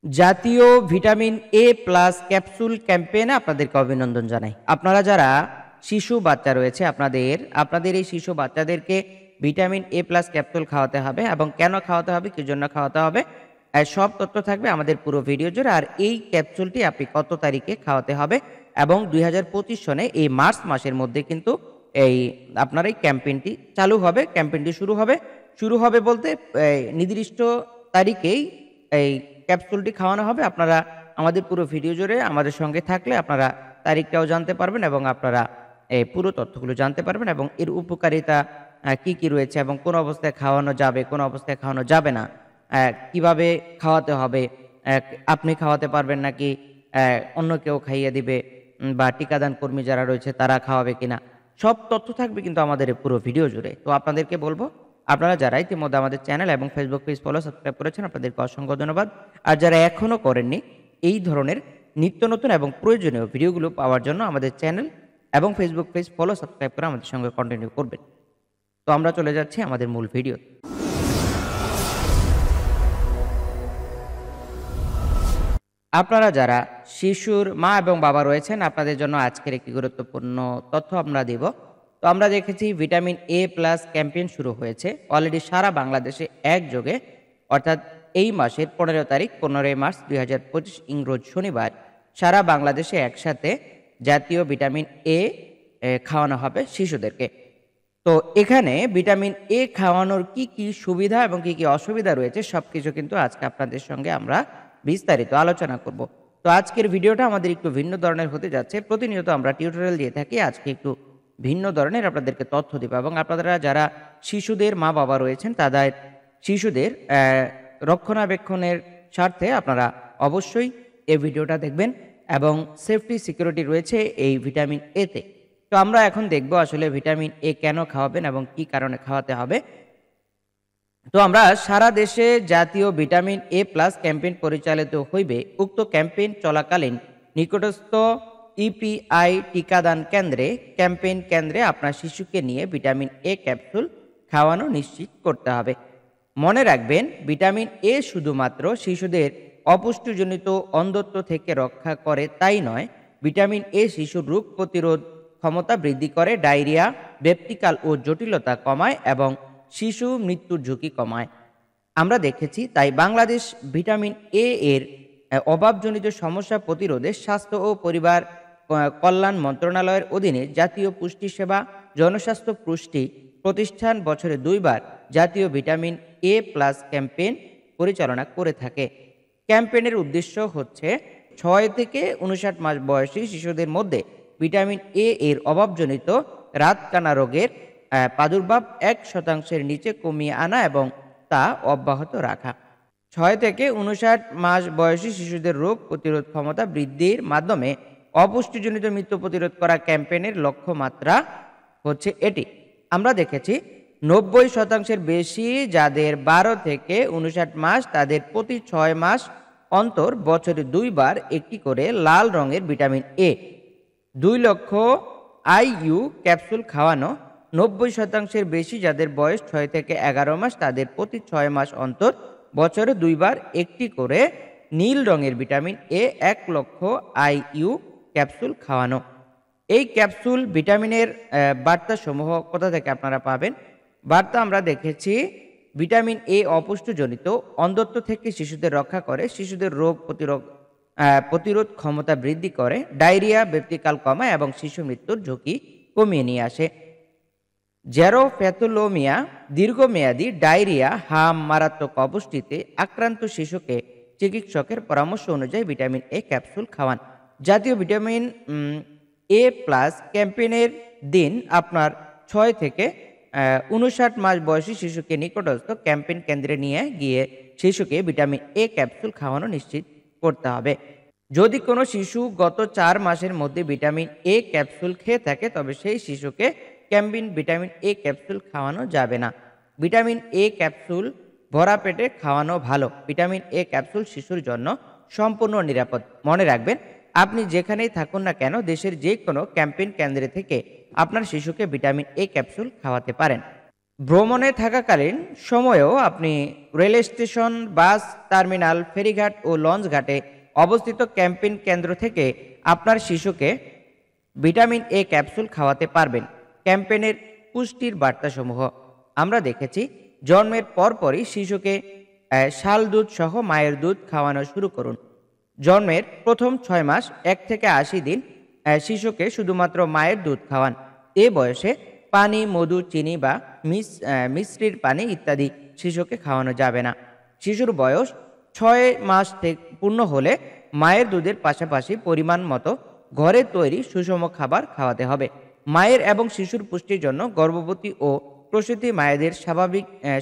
জাতীয় vitamin A plus capsule ক্যাম্পেইনে আপনাদেরকে অভিনন্দন জানাই। আপনারা যারা শিশু বাচ্চা রয়েছে আপনাদের এই শিশু বাচ্চাদেরকে ভিটামিন এ প্লাস ক্যাপসুল খাওয়াতে হবে এবং কেন খাওয়াতে হবে, কি জন্য খাওয়াতে হবে, সব তথ্য থাকবে আমাদের পুরো ভিডিও জুড়ে। আর এই ক্যাপসুলটি আপনি কত তারিখে খাওয়াতে হবে এবং ২০২৫ সনে এই মার্চ মাসের মধ্যে কিন্তু এই আপনার এই ক্যাম্পেইনটি চালু হবে, ক্যাম্পেইনটি শুরু হবে বলতে নির্দিষ্ট তারিখেই এই ক্যাপসুলটি খাওয়ানো হবে। আপনারা আমাদের পুরো ভিডিও জুড়ে আমাদের সঙ্গে থাকলে আপনারা তারিখটাও জানতে পারবেন এবং আপনারা এই পুরো তথ্যগুলো জানতে পারবেন এবং এর উপকারিতা কি রয়েছে এবং কোন অবস্থায় খাওয়ানো যাবে, কোন অবস্থায় খাওয়ানো যাবে না, কিভাবে খাওয়াতে হবে, আপনি খাওয়াতে পারবেন নাকি অন্য কেউ খাইয়ে দিবে, বা টিকাদান কর্মী যারা রয়েছে তারা খাওয়াবে কিনা, সব তথ্য থাকবে কিন্তু আমাদের এই পুরো ভিডিও জুড়ে। তো আপনাদেরকে বলবো, আপনারা যারা ইতিমধ্যে আমাদের চ্যানেল এবং ফেসবুক পেজ ফলো সাবস্ক্রাইব করেছেন আপনাদেরকে অসংখ্য ধন্যবাদ। আর যারা এখনও করেননি, এই ধরনের নিত্য নতুন এবং প্রয়োজনীয় ভিডিওগুলো পাওয়ার জন্য আমাদের চ্যানেল এবং ফেসবুক পেজ ফলো সাবস্ক্রাইব করে আমাদের সঙ্গে কন্টিনিউ করবেন। তো আমরা চলে যাচ্ছি আমাদের মূল ভিডিও। আপনারা যারা শিশুর মা এবং বাবা রয়েছেন আপনাদের জন্য আজকের একটি গুরুত্বপূর্ণ তথ্য আমরা দিব। তো আমরা দেখেছি ভিটামিন এ প্লাস ক্যাম্পেইন শুরু হয়েছে অলরেডি সারা বাংলাদেশে একযোগে, অর্থাৎ এই মাসের 15 মার্চ 2025 ইংরেজ শনিবার সারা বাংলাদেশে একসাথে জাতীয় ভিটামিন এ খাওয়ানো হবে শিশুদেরকে। তো এখানে ভিটামিন এ খাওয়ানোর কি সুবিধা এবং কি অসুবিধা রয়েছে সবকিছু কিন্তু আজকে আপনাদের সঙ্গে আমরা বিস্তারিত আলোচনা করব। তো আজকের ভিডিওটা আমাদের একটু ভিন্ন ধরনের হতে যাচ্ছে। প্রতিনিয়ত আমরা টিউটোরিয়াল দিয়ে থাকি, আজকে একটু ভিন্ন ধরনের আপনাদেরকে তথ্য দিব এবং আপনারা যারা শিশুদের মা বাবা রয়েছেন তাদের শিশুদের রক্ষণাবেক্ষণের স্বার্থে আপনারা অবশ্যই এই ভিডিওটা দেখবেন এবং সেফটি সিকিউরিটি রয়েছে এই ভিটামিন এতে। তো আমরা এখন দেখব আসলে ভিটামিন এ কেন খাওয়াবেন এবং কি কারণে খাওয়াতে হবে। তো আমরা সারা দেশে জাতীয় ভিটামিন এ প্লাস ক্যাম্পেইন পরিচালিত হইবে। উক্ত ক্যাম্পেইন চলাকালীন নিকটস্থ ইপিআই টিকাদান ক্যাম্পেইন কেন্দ্রে আপনার শিশুকে নিয়ে ভিটামিন এ ক্যাপসুল খাওয়ানো নিশ্চিত করতে হবে। মনে রাখবেন, ভিটামিন এ শুধুমাত্র শিশুদের অপুষ্টিজনিত অন্ধত্ব থেকে রক্ষা করে তাই নয়, ভিটামিন এ শিশুর রোগ প্রতিরোধ ক্ষমতা বৃদ্ধি করে, ডায়রিয়া, ব্যক্তিকাল ও জটিলতা কমায় এবং শিশু মৃত্যুর ঝুঁকি কমায়। আমরা দেখেছি, তাই বাংলাদেশ ভিটামিন এ এর অভাবজনিত সমস্যা প্রতিরোধে স্বাস্থ্য ও পরিবার কল্যাণ মন্ত্রণালয়ের অধীনে জাতীয় পুষ্টি সেবা জনস্বাস্থ্য পুষ্টি প্রতিষ্ঠান বছরে 2 বার জাতীয় ভিটামিন এ প্লাস ক্যাম্পেইন পরিচালনা করে থাকে। ক্যাম্পেইনের উদ্দেশ্য হচ্ছে 6 থেকে 59 মাস বয়সী শিশুদের মধ্যে ভিটামিন এ এর অভাবজনিত রাতকানা রোগের প্রাদুর্ভাব 1% নিচে কমিয়ে আনা এবং তা অব্যাহত রাখা। 6 থেকে 59 মাস বয়সী শিশুদের রোগ প্রতিরোধ ক্ষমতা বৃদ্ধির মাধ্যমে অপুষ্টিজনিত মৃত্যু প্রতিরোধ করা ক্যাম্পেইনের লক্ষ্যমাত্রা হচ্ছে এটি। আমরা দেখেছি 90% বেশি যাদের 12 থেকে 59 মাস তাদের প্রতি 6 মাস অন্তর বছরে 2 বার একটি করে লাল রঙের ভিটামিন এ 2 লক্ষ আইইউ ক্যাপসুল খাওয়ানো। 90% বেশি যাদের বয়স 6 থেকে 11 মাস তাদের প্রতি 6 মাস অন্তর বছরে 2 বার একটি করে নীল রঙের ভিটামিন এ 1 লক্ষ আইইউ ক্যাপসুল খাওয়ানো। এই ক্যাপসুল ভিটামিনের বার্তা সমূহ কোথা থেকে আপনারা পাবেন? বার্তা আমরা দেখেছি, ভিটামিন এ অপুষ্টিজনিত অন্ধত্ব থেকে শিশুদের রক্ষা করে, শিশুদের রোগ প্রতিরোধ ক্ষমতা বৃদ্ধি করে, ডায়রিয়া, ব্যক্তিকাল কমায় এবং শিশু মৃত্যুর ঝুঁকি কমিয়ে নিয়ে আসে। জ্যারোপ্যাথোলোমিয়া, দীর্ঘমেয়াদী ডায়রিয়া, হাম, মারাত্মক অপুষ্টিতে আক্রান্ত শিশুকে চিকিৎসকের পরামর্শ অনুযায়ী ভিটামিন এ ক্যাপসুল খাওয়ান। জাতীয় ভিটামিন এ প্লাস ক্যাম্পেইনের দিন আপনার 6 থেকে 59 মাস বয়সী শিশুকে নিকটস্থ ক্যাম্পেইন কেন্দ্রে নিয়ে গিয়ে শিশুকে ভিটামিন এ ক্যাপসুল খাওয়ানো নিশ্চিত করতে হবে। যদি কোনো শিশু গত 4 মাসের মধ্যে ভিটামিন এ ক্যাপসুল খেয়ে থাকে তবে সেই শিশুকে ভিটামিন এ ক্যাপসুল খাওয়ানো যাবে না। ভিটামিন এ ক্যাপসুল ভরা পেটে খাওয়ানো ভালো। ভিটামিন এ ক্যাপসুল শিশুর জন্য সম্পূর্ণ নিরাপদ। মনে রাখবেন, আপনি যেখানেই থাকুন না কেন দেশের যে কোনো ক্যাম্পেইন কেন্দ্রে থেকে আপনার শিশুকে ভিটামিন এ ক্যাপসুল খাওয়াতে পারেন। ভ্রমণে থাকাকালীন সময়েও আপনি রেল স্টেশন, বাস টার্মিনাল, ফেরিঘাট ও লঞ্চ ঘাটে অবস্থিত ক্যাম্পেইন কেন্দ্র থেকে আপনার শিশুকে ভিটামিন এ ক্যাপসুল খাওয়াতে পারবেন। ক্যাম্পেইনের পুষ্টির বার্তাসমূহ আমরা দেখেছি, জন্মের পরপরই শিশুকে শাল দুধ সহ মায়ের দুধ খাওয়ানো শুরু করুন। জন্মের প্রথম ৬ মাস ১ থেকে ৮০ দিন শিশুকে শুধুমাত্র মায়ের দুধ খাওয়ান। এ বয়সে পানি, মধু, চিনি বা মিশ্রির পানি ইত্যাদি শিশুকে খাওয়ানো যাবে না। শিশুর বয়স ৬ মাস থেকে পূর্ণ হলে মায়ের দুধের পাশাপাশি পরিমাণ মতো ঘরে তৈরি সুষম খাবার খাওয়াতে হবে। মায়ের এবং শিশুর পুষ্টির জন্য গর্ভবতী ও প্রসূতি মায়েদের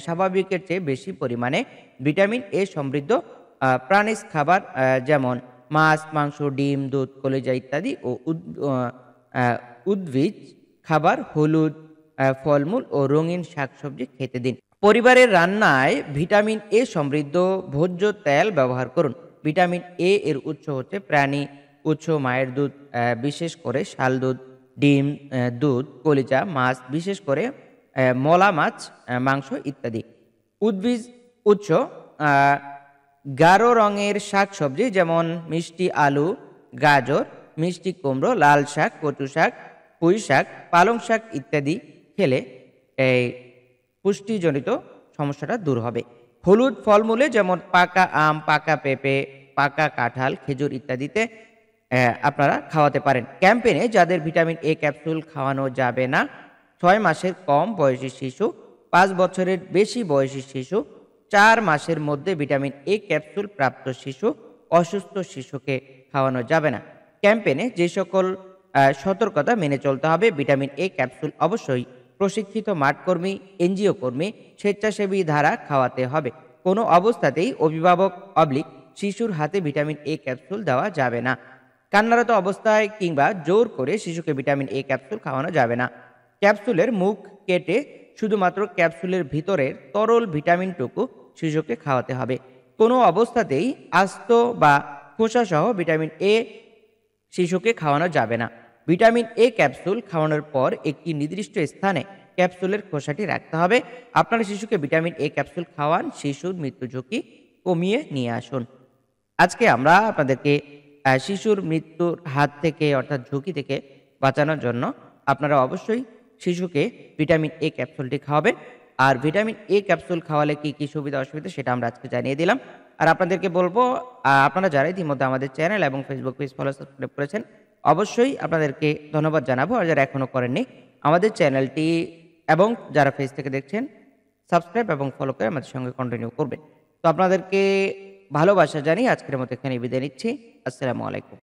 স্বাভাবিকের চেয়ে বেশি পরিমাণে ভিটামিন এ সমৃদ্ধ প্রাণীজ খাবার যেমন মাছ, মাংস, ডিম, দুধ, কলিজা ইত্যাদি ও উদ্ভিজ খাবার, হলুদ, ফলমূল ও রঙিন শাকসবজি খেতে দিন। পরিবারের রান্নায় ভিটামিন এ সমৃদ্ধ ভোজ্য তেল ব্যবহার করুন। ভিটামিন এ এর উৎস হচ্ছে প্রাণী উৎস, মায়ের দুধ, বিশেষ করে শাল দুধ, ডিম, দুধ, কলিজা, মাছ, বিশেষ করে মলা মাছ, মাংস ইত্যাদি। উদ্ভিজ উৎস গাঢ় রঙের শাকসবজি যেমন মিষ্টি আলু, গাজর, মিষ্টি কুমড়ো, লাল শাক, কচু শাক, পুঁই শাক, পালং শাক ইত্যাদি খেলে এই পুষ্টিজনিত সমস্যাটা দূর হবে। হলুদ ফলমূলে যেমন পাকা আম, পাকা পেঁপে, পাকা কাঁঠাল, খেজুর ইত্যাদিতে আপনারা খাওয়াতে পারেন। ক্যাম্পেইনে যাদের ভিটামিন এ ক্যাপসুল খাওয়ানো যাবে না, ৬ মাসের কম বয়সী শিশু, ৫ বছরের বেশি বয়সী শিশু, ৪ মাসের মধ্যে ভিটামিন এ ক্যাপসুল প্রাপ্ত শিশু, অসুস্থ শিশুকে খাওয়ানো যাবে না। ক্যাম্পেইনে যে সকল সতর্কতা মেনে চলতে হবে: ভিটামিন এ ক্যাপসুল অবশ্যই প্রশিক্ষিত মাঠকর্মী, এনজিও কর্মী, স্বেচ্ছাসেবী দ্বারা খাওয়াতে হবে। কোনো অবস্থাতেই অভিভাবক শিশুর হাতে ভিটামিন এ ক্যাপসুল দেওয়া যাবে না। কান্নারত অবস্থায় কিংবা জোর করে শিশুকে ভিটামিন এ ক্যাপসুল খাওয়ানো যাবে না। ক্যাপসুলের মুখ কেটে শুধুমাত্র ক্যাপসুলের ভিতরের তরল ভিটামিনটুকু শিশুকে খাওয়াতে হবে। কোনো অবস্থাতেই আস্ত বা খোসাসহ ভিটামিন এ শিশুকে খাওয়ানো যাবে না। ভিটামিন এ ক্যাপসুল খাওয়ানোর পর একটি নির্দিষ্ট স্থানে ক্যাপসুলের খোসাটি রাখতে হবে। আপনার শিশুকে ভিটামিন এ ক্যাপসুল খাওয়ান, শিশুর মৃত্যু ঝুঁকি কমিয়ে নিয়ে আসুন। আজকে আমরা আপনাদেরকে শিশুর মৃত্যুর হাত থেকে অর্থাৎ ঝুঁকি থেকে বাঁচানোর জন্য আপনারা অবশ্যই শিশুকে ভিটামিন এ ক্যাপসুলটি খাওয়াবেন। আর ভিটামিন এ ক্যাপসুল খাওয়ালে কি সুবিধা অসুবিধা সেটা আমরা আজকে জানিয়ে দিলাম। আর আপনাদেরকে বলবো, আপনারা যারা ইতিমধ্যে আমাদের চ্যানেল এবং ফেসবুক পেজ ফলো সাবস্ক্রাইব করেছেন, অবশ্যই আপনাদেরকে ধন্যবাদ জানাবো। আর যারা এখনো করেননি আমাদের চ্যানেলটি এবং যারা পেজ থেকে দেখছেন, সাবস্ক্রাইব এবং ফলো করে আমাদের সঙ্গে কন্টিনিউ করবেন। তো আপনাদেরকে ভালোবাসা জানিয়ে আজকের মতো এখানে বিদায় নিচ্ছি। আসসালামু আলাইকুম।